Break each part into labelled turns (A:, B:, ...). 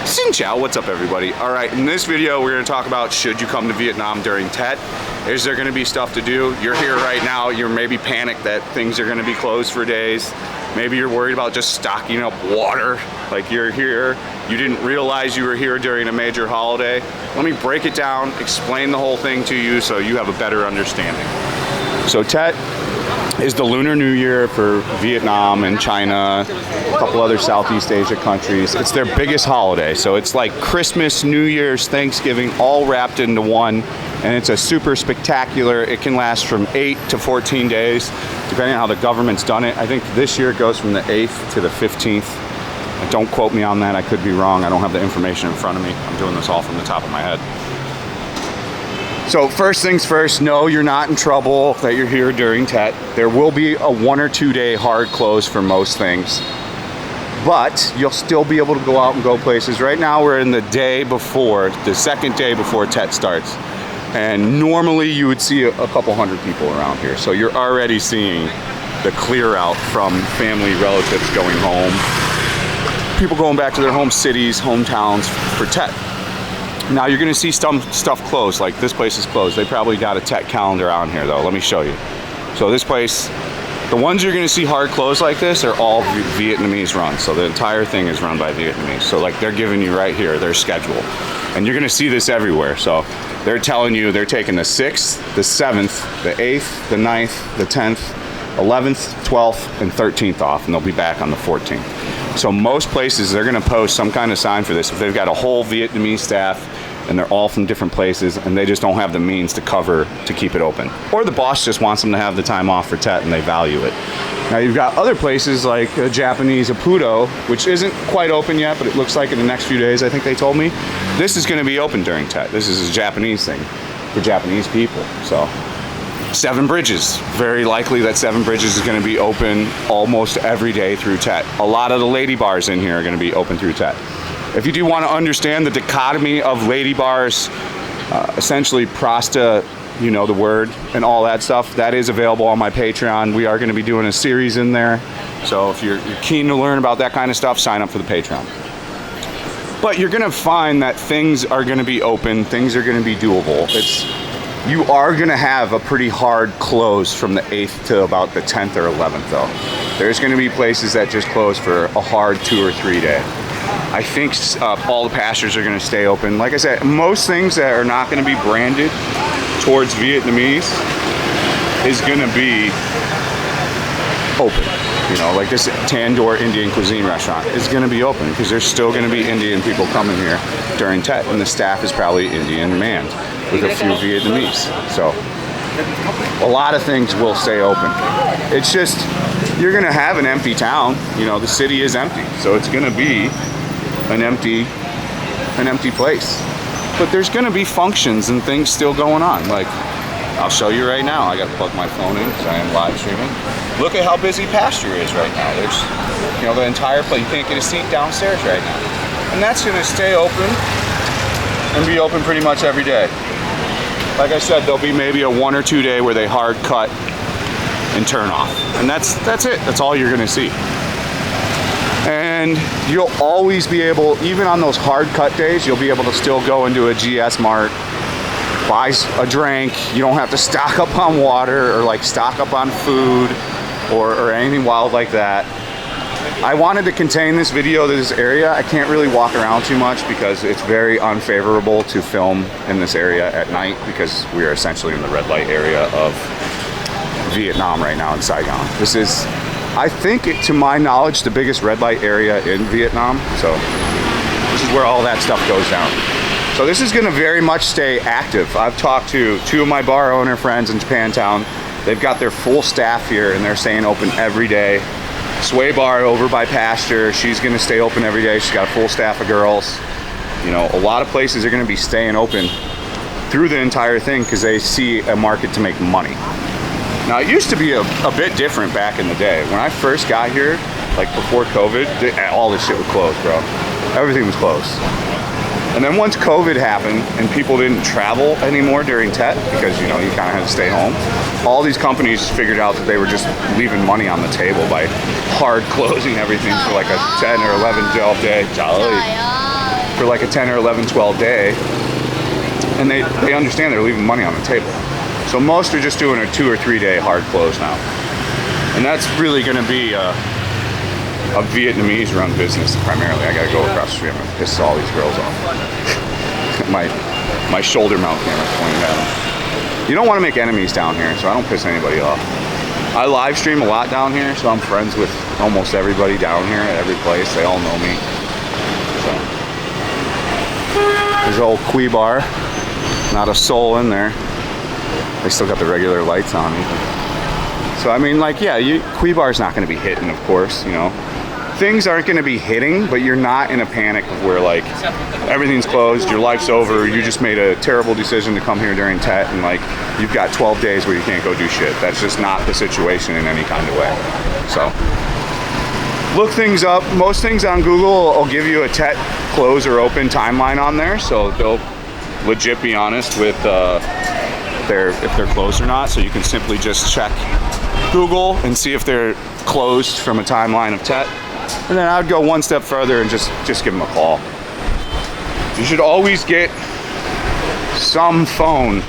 A: Xin chào, what's up everybody? Alright, in this video we're going to talk about should you come to Vietnam during TET? Is there going to be stuff to do? You're here right now, you're maybe panicked that things are going to be closed for days. Maybe you're worried about just stocking up water. Like you're here, you didn't realize you were here during a major holiday. Let me break it down, explain the whole thing to you so you have a better understanding. So TET is the Lunar New Year for Vietnam and China, a couple other Southeast Asia countries. It's their biggest holiday. So it's like Christmas, New Year's, Thanksgiving, all wrapped into one. And it's a super spectacular, it can last from 8 to 14 days, depending on how the government's done it. I think this year it goes from the 8th to the 15th. Don't quote me on that, I could be wrong. I don't have the information in front of me. I'm doing this all from the top of my head. So first things first, no, you're not in trouble that you're here during TET. There will be a 1 or 2 day hard close for most things, but you'll still be able to go out and go places. Right now we're in the day before, the second day before TET starts. And normally you would see a couple hundred people around here. So you're already seeing the clear out from family, relatives going home. People going back to their home cities, hometowns for TET. Now you're gonna see some stuff closed, like this place is closed. They probably got a TET calendar on here though, let me show you. So this place, the ones you're gonna see hard closed like this are all Vietnamese run. So the entire thing is run by Vietnamese. So like they're giving you right here their schedule. And you're gonna see this everywhere. So they're telling you they're taking the 6th, the 7th, the 8th, the 9th, the 10th, 11th, 12th, and 13th off, and they'll be back on the 14th. So most places, they're gonna post some kind of sign for this. If they've got a whole Vietnamese staff and they're all from different places and they just don't have the means to cover to keep it open. Or the boss just wants them to have the time off for TET and they value it. Now you've got other places like a Japanese Apudo, which isn't quite open yet, but it looks like in the next few days, I think they told me. This is gonna be open during TET. This is a Japanese thing for Japanese people, so. 7 Bridges, very likely that 7 Bridges is going to be open almost every day through TET. A lot of the lady bars in here are going to be open through TET. If you do want to understand the dichotomy of lady bars, essentially prosta, you know the word, and all that stuff, that is available on my Patreon. We are going to be doing a series in there. So if you're keen to learn about that kind of stuff, sign up for the Patreon. But you're going to find that things are going to be open, things are going to be doable. You are gonna have a pretty hard close from the 8th to about the 10th or 11th though. There's gonna be places that just close for a hard 2 or 3 day. I think all the pastures are gonna stay open. Like I said, most things that are not gonna be branded towards Vietnamese is gonna be open. You know, like this Tandoor Indian cuisine restaurant is gonna be open because there's still gonna be Indian people coming here during TET and the staff is probably Indian manned with a few Vietnamese. So a lot of things will stay open. It's just, you're gonna have an empty town. You know, the city is empty. So it's gonna be an empty place. But there's gonna be functions and things still going on. Like, I'll show you right now. I gotta plug my phone in because I am live streaming. Look at how busy pasture is right now. There's, you know, the entire place. You can't get a seat downstairs right now. And that's gonna stay open and be open pretty much every day. Like I said, there'll be maybe a 1 or 2 day where they hard cut and turn off. And that's it. That's all you're gonna see. And you'll always be able, even on those hard cut days, you'll be able to still go into a GS Mart, buy a drink. You don't have to stock up on water or like stock up on food or anything wild like that. I wanted to contain this video to this area. I can't really walk around too much because it's very unfavorable to film in this area at night because we are essentially in the red light area of Vietnam right now in Saigon. This is, I think, to my knowledge, the biggest red light area in Vietnam. So this is where all that stuff goes down. So this is gonna very much stay active. I've talked to 2 of my bar owner friends in Japantown. They've got their full staff here and they're staying open every day. Sway Bar over by Pasture, she's gonna stay open every day. She's got a full staff of girls. You know, a lot of places are gonna be staying open through the entire thing because they see a market to make money. Now it used to be a bit different back in the day. When I first got here, like before COVID, all this shit was closed, bro. Everything was closed. And then once COVID happened and people didn't travel anymore during TET because, you know, you kind of had to stay home, all these companies figured out that they were just leaving money on the table by hard closing everything for like a 10 or 11, 12 day. for like a 10 or 11, 12 day, and they understand they're leaving money on the table. So most are just doing a 2 or 3 day hard close now. And that's really gonna be a Vietnamese run business primarily. I gotta go across the street, I'm gonna piss all these girls off. my shoulder mount camera's pointing at them. You don't wanna make enemies down here, so I don't piss anybody off. I live stream a lot down here, so I'm friends with almost everybody down here at every place. They all know me. So. There's old Quee Bar. Not a soul in there. They still got the regular lights on even. So I mean, like, yeah, Quee Bar's not going to be hitting, of course, you know. Things aren't going to be hitting, but you're not in a panic of where, like, everything's closed, your life's over, you just made a terrible decision to come here during TET, and, like, you've got 12 days where you can't go do shit. That's just not the situation in any kind of way. So, look things up. Most things on Google will give you a TET close or open timeline on there, so they'll legit be honest with if they're closed or not. So you can simply just check Google and see if they're closed from a timeline of TET. And then I would go one step further and just give them a call. You should always get some phone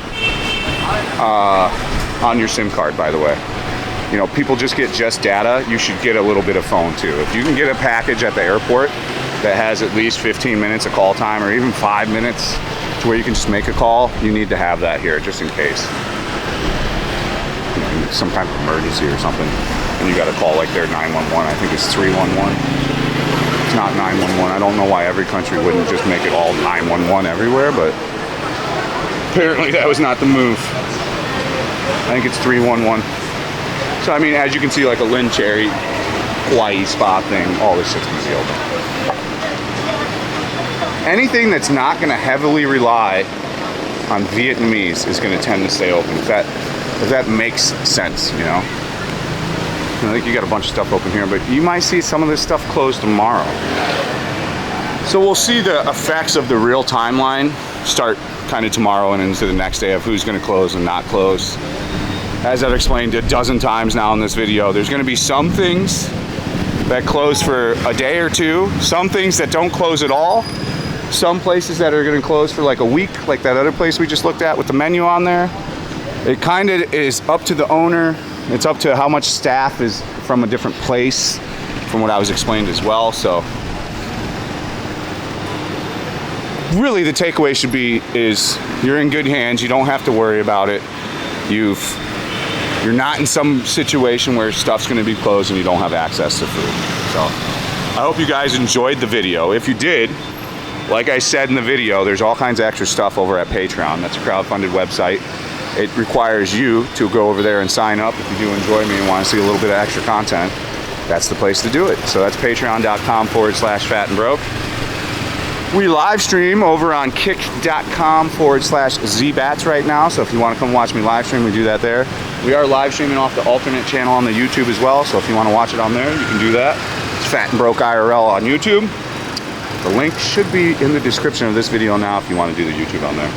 A: on your SIM card, by the way. You know, people just get data. You should get a little bit of phone too. If you can get a package at the airport that has at least 15 minutes of call time, or even 5 minutes to where you can just make a call, you need to have that here just in case. You know, some kind of emergency or something. And you got to call like their 911. I think it's 311. It's not 911. I don't know why every country wouldn't just make it all 911 everywhere, but apparently that was not the move. I think it's 311. So I mean, as you can see, like a Lynn Cherry, Hawaii Spa thing, all this shit's gonna be open. Anything that's not gonna heavily rely on Vietnamese is gonna tend to stay open. If that makes sense, you know. I think you got a bunch of stuff open here, but you might see some of this stuff closed tomorrow. So we'll see the effects of the real timeline start kind of tomorrow and into the next day of who's going to close and not close. As I've explained a dozen times now in this video, there's going to be some things that close for a day or two, some things that don't close at all, some places that are going to close for like a week, like that other place we just looked at with the menu on there. It kind of is up to the owner. It's up to how much staff is from a different place, from what I was explained as well. So really the takeaway should be is you're in good hands. You don't have to worry about it. You're not in some situation where stuff's going to be closed and you don't have access to food. So I hope you guys enjoyed the video. If you did, like I said in the video, there's all kinds of extra stuff over at Patreon. That's a crowdfunded website. It requires you to go over there and sign up if you do enjoy me and want to see a little bit of extra content. That's the place to do it. So that's patreon.com/fatandbroke. We live stream over on kick.com/zbats right now. So if you want to come watch me live stream, we do that there. We are live streaming off the alternate channel on the YouTube as well. So if you want to watch it on there, you can do that. It's Fat and Broke IRL on YouTube. The link should be in the description of this video now if you want to do the YouTube on there.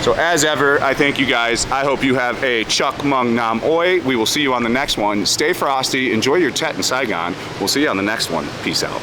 A: So as ever, I thank you guys. I hope you have a Chuck Mung Nam Oi. We will see you on the next one. Stay frosty. Enjoy your TET in Saigon. We'll see you on the next one. Peace out.